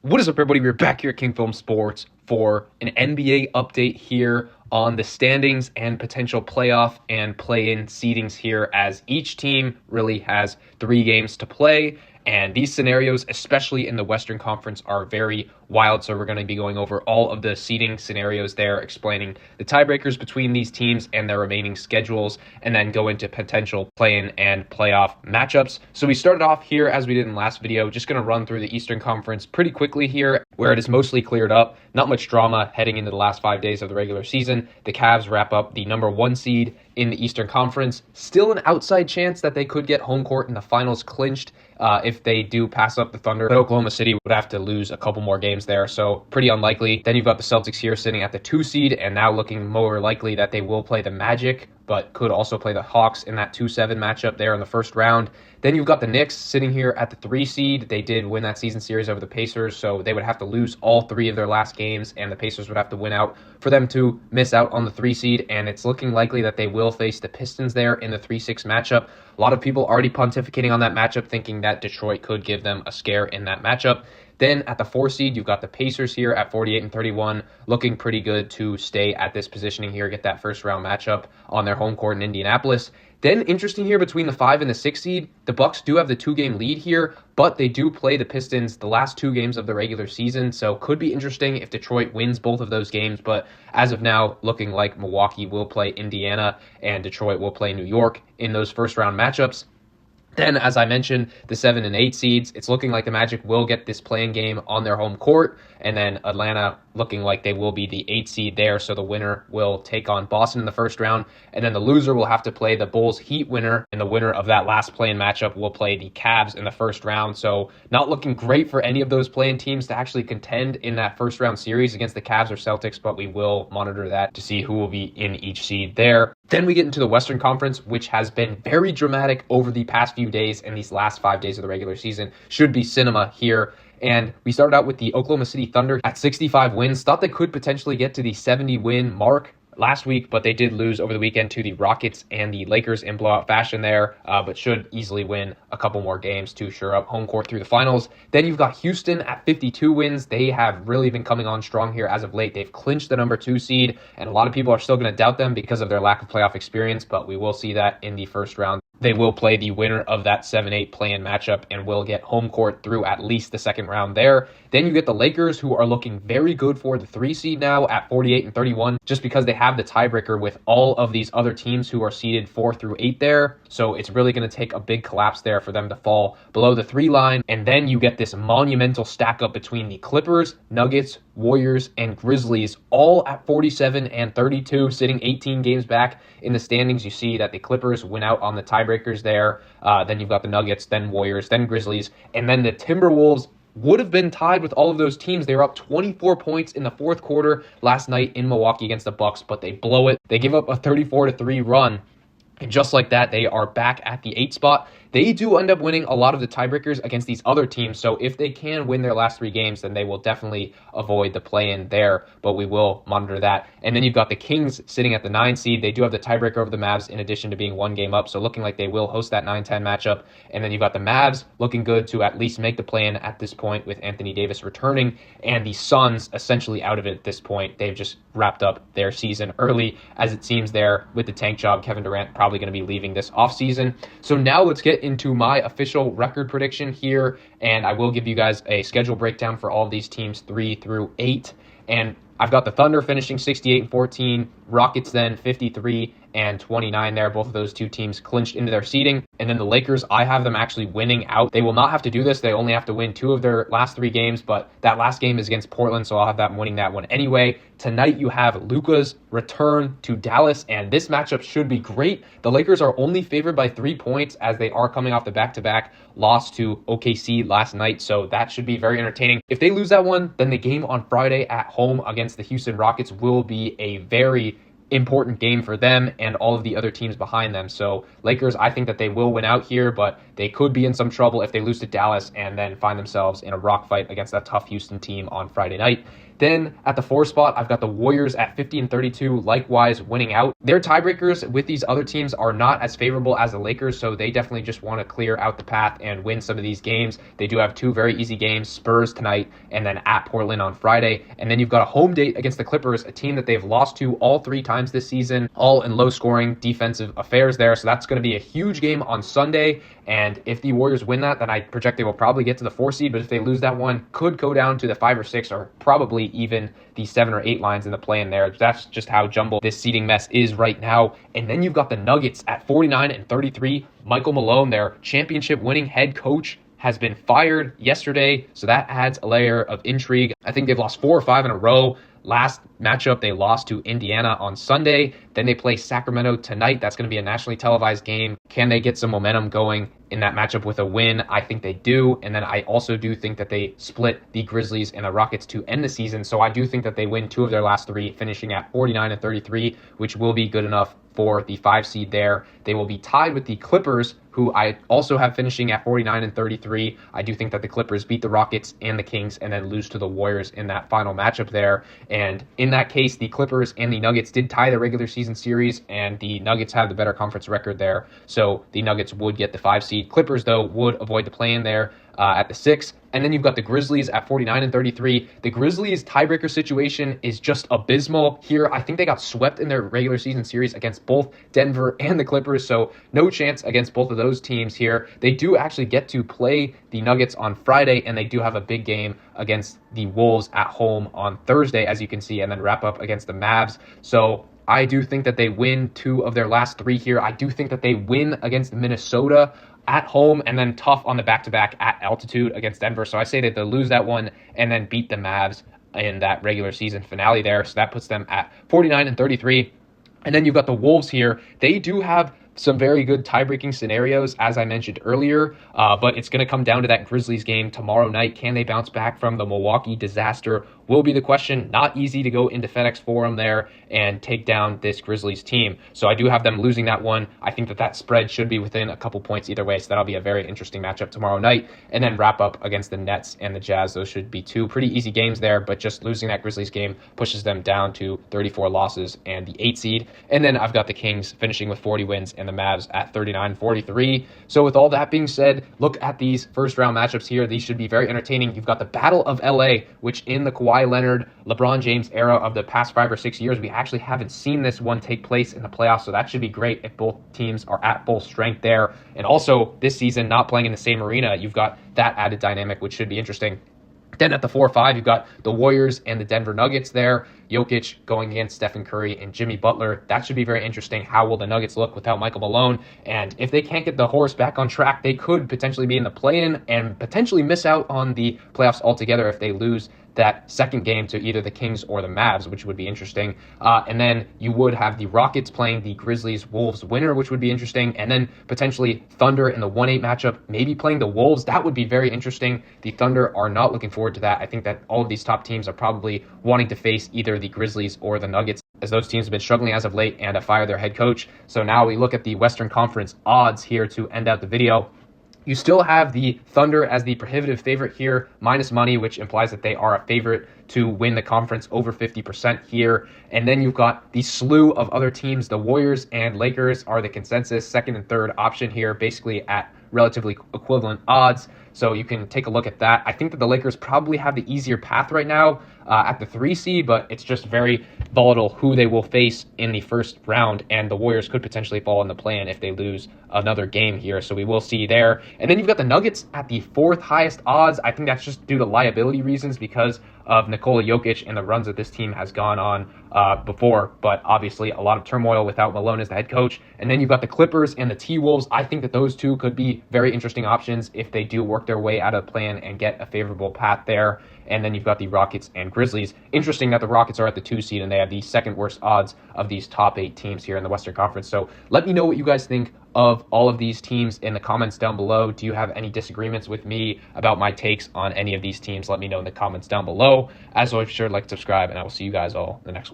What is up, everybody? We're back here at King Film Sports for an NBA update here on the standings and potential playoff and play-in seedings here, as each team really has 3 games to play. And these scenarios, especially in the Western Conference, are very wild. So we're going to be going over all of the seeding scenarios there, explaining the tiebreakers between these teams and their remaining schedules, and then go into potential play-in and playoff matchups. So we started off here, as we did in the last video, just going to run through the Eastern Conference pretty quickly here, where it is mostly cleared up. Not much drama heading into the last 5 days of the regular season. The Cavs wrap up the number 1 seed in the Eastern Conference. Still an outside chance that they could get home court in the finals clinched if they do pass up the Thunder. But Oklahoma City would have to lose a couple more games there, so pretty unlikely. Then you've got the Celtics here sitting at the 2 seed, and now looking more likely that they will play the Magic, but could also play the Hawks in that 2-7 matchup there in the first round. Then you've got the Knicks sitting here at the 3 seed. They did win that season series over the Pacers, so they would have to lose all 3 of their last games, and the Pacers would have to win out for them to miss out on the 3 seed, and it's looking likely that they will face the Pistons there in the 3-6 matchup. A lot of people already pontificating on that matchup, thinking that Detroit could give them a scare in that matchup. Then at the 4 seed, you've got the Pacers here at 48-31, looking pretty good to stay at this positioning here, get that first round matchup on their home court in Indianapolis. Then interesting here between the 5 and the 6 seed, the Bucks do have the 2-game lead here, but they do play the Pistons the last 2 games of the regular season, so could be interesting if Detroit wins both of those games. But as of now, looking like Milwaukee will play Indiana and Detroit will play New York in those first round matchups. Then, as I mentioned, the 7 and 8 seeds, it's looking like the Magic will get this playing game on their home court, and then Atlanta looking like they will be the 8 seed there, so the winner will take on Boston in the first round, and then the loser will have to play the Bulls Heat winner, and the winner of that last play-in matchup will play the Cavs in the first round. So not looking great for any of those play-in teams to actually contend in that first round series against the Cavs or Celtics, but we will monitor that to see who will be in each seed there. Then we get into the Western Conference, which has been very dramatic over the past few days, and these last 5 days of the regular season should be cinema here. And we started out with the Oklahoma City Thunder at 65 wins. Thought they could potentially get to the 70-win mark last week, but they did lose over the weekend to the Rockets and the Lakers in blowout fashion there, but should easily win a couple more games to shore up home court through the finals. Then you've got Houston at 52 wins. They have really been coming on strong here as of late. They've clinched the number 2 seed, and a lot of people are still going to doubt them because of their lack of playoff experience, but we will see that in the first round. They will play the winner of that 7-8 play-in matchup and will get home court through at least the second round there. Then you get the Lakers, who are looking very good for the 3 seed now at 48-31, just because they have the tiebreaker with all of these other teams who are seeded 4 through 8 there. So it's really going to take a big collapse there for them to fall below the 3 line. And then you get this monumental stack up between the Clippers, Nuggets, Warriors, and Grizzlies, all at 47-32, sitting 18 games back in the standings. You see that the Clippers win out on the tiebreakers there. Then you've got the Nuggets, then Warriors, then Grizzlies, and then the Timberwolves would have been tied with all of those teams. They were up 24 points in the fourth quarter last night in Milwaukee against the Bucks, but they blow it. They give up a 34-3 run. And just like that, they are back at the 8 spot. They do end up winning a lot of the tiebreakers against these other teams, so if they can win their last 3 games, then they will definitely avoid the play-in there, but we will monitor that. And then you've got the Kings sitting at the 9 seed. They do have the tiebreaker over the Mavs in addition to being 1 game up, so looking like they will host that 9-10 matchup. And then you've got the Mavs looking good to at least make the play-in at this point with Anthony Davis returning, and the Suns essentially out of it at this point. They've just wrapped up their season early, as it seems there with the tank job. Kevin Durant probably going to be leaving this offseason. So now let's get into my official record prediction here, and I will give you guys a schedule breakdown for all of these teams 3 through 8. And I've got the Thunder finishing 68-14, Rockets then 53-29 there. Both of those 2 teams clinched into their seeding. And then the Lakers, I have them actually winning out. They will not have to do this. They only have to win 2 of their last 3 games, but that last game is against Portland, so I'll have them winning that one anyway. Tonight you have Luka's return to Dallas, and this matchup should be great. The Lakers are only favored by 3 points as they are coming off the back-to-back loss to OKC last night, so that should be very entertaining. If they lose that one, then the game on Friday at home against the Houston Rockets will be a very important game for them and all of the other teams behind them. So Lakers, I think that they will win out here, but they could be in some trouble if they lose to Dallas and then find themselves in a rock fight against that tough Houston team on Friday night. Then at the 4 spot, I've got the Warriors at 50-32, likewise winning out. Their tiebreakers with these other teams are not as favorable as the Lakers, so they definitely just want to clear out the path and win some of these games. They do have 2 very easy games, Spurs tonight and then at Portland on Friday. And then you've got a home date against the Clippers, a team that they've lost to all 3 times this season, all in low-scoring defensive affairs there. So that's going to be a huge game on Sunday. And if the Warriors win that, then I project they will probably get to the 4 seed. But if they lose that one, could go down to the 5 or 6 or probably even the 7 or 8 lines in the play in there. That's just how jumbled this seeding mess is right now. And then you've got the Nuggets at 49-33. Michael Malone, their championship winning head coach, has been fired yesterday. So that adds a layer of intrigue. I think they've lost 4 or 5 in a row. Last matchup, they lost to Indiana on Sunday. Then they play Sacramento tonight. That's going to be a nationally televised game. Can they get some momentum going in that matchup with a win? I think they do. And then I also do think that they split the Grizzlies and the Rockets to end the season. So I do think that they win 2 of their last 3, finishing at 49-33, which will be good enough for the 5 seed there. They will be tied with the Clippers, who I also have finishing at 49-33. I do think that the Clippers beat the Rockets and the Kings and then lose to the Warriors in that final matchup there. And in that case, the Clippers and the Nuggets did tie the regular season series, and the Nuggets have the better conference record there. So the Nuggets would get the 5 seed. Clippers, though, would avoid the play-in there at the 6. And then you've got the Grizzlies at 49-33. The Grizzlies tiebreaker situation is just abysmal here. I think they got swept in their regular season series against both Denver and the Clippers, so no chance against both of those teams here. They do actually get to play the Nuggets on Friday, and they do have a big game against the Wolves at home on Thursday, as you can see, and then wrap up against the Mavs. So I do think that they win 2 of their last 3 here. I do think that they win against Minnesota at home and then tough on the back-to-back at altitude against Denver. So I say that they'll lose that one and then beat the Mavs in that regular season finale there. So that puts them at 49-33. And then you've got the Wolves here. They do have some very good tie-breaking scenarios, as I mentioned earlier, but it's going to come down to that Grizzlies game tomorrow night. Can they bounce back from the Milwaukee disaster will be the question. Not easy to go into FedEx Forum there and take down this Grizzlies team. So I do have them losing that one. I think that that spread should be within a couple points either way, so that'll be a very interesting matchup tomorrow night. And then wrap up against the Nets and the Jazz. Those should be 2 pretty easy games there, but just losing that Grizzlies game pushes them down to 34 losses and the 8 seed. And then I've got the Kings finishing with 40 wins and the Mavs at 39-43. So with all that being said, look at these first round matchups here. These should be very entertaining. You've got the Battle of LA, which in the Kawhi Leonard, LeBron James era of the past 5 or 6 years, we actually haven't seen this one take place in the playoffs. So that should be great if both teams are at full strength there. And also this season, not playing in the same arena, you've got that added dynamic, which should be interesting. Then at the 4-5, you've got the Warriors and the Denver Nuggets there. Jokic going against Stephen Curry and Jimmy Butler. That should be very interesting. How will the Nuggets look without Michael Malone? And if they can't get the horse back on track, they could potentially be in the play-in and potentially miss out on the playoffs altogether if they lose that second game to either the Kings or the Mavs, which would be interesting. And then you would have the Rockets playing the Grizzlies-Wolves winner, which would be interesting. And then potentially Thunder in the 1-8 matchup, maybe playing the Wolves. That would be very interesting. The Thunder are not looking forward to that. I think that all of these top teams are probably wanting to face either the Grizzlies or the Nuggets, as those teams have been struggling as of late and have fired their head coach. So now we look at the Western Conference odds here to end out the video. You still have the Thunder as the prohibitive favorite here, minus money, which implies that they are a favorite to win the conference over 50% here. And then you've got the slew of other teams. The Warriors and Lakers are the consensus second and third option here, basically at relatively equivalent odds. So you can take a look at that. I think that the Lakers probably have the easier path right now at the 3 seed, but it's just very volatile who they will face in the first round, and the Warriors could potentially fall in the play-in if they lose another game here, so we will see there. And then you've got the Nuggets at the 4th highest odds. I think that's just due to liability reasons because of Nikola Jokic and the runs that this team has gone on before, but obviously a lot of turmoil without Malone as the head coach. And then you've got the Clippers and the T-Wolves. I think that those two could be very interesting options if they do work their way out of the plan and get a favorable path there. And then you've got the Rockets and Grizzlies. Interesting that the Rockets are at the 2 seed and they have the second worst odds of these top 8 teams here in the Western Conference. So let me know what you guys think of all of these teams in the comments down below. Do you have any disagreements with me about my takes on any of these teams? Let me know in the comments down below. As always, be sure to like, subscribe, and I will see you guys all in the next one.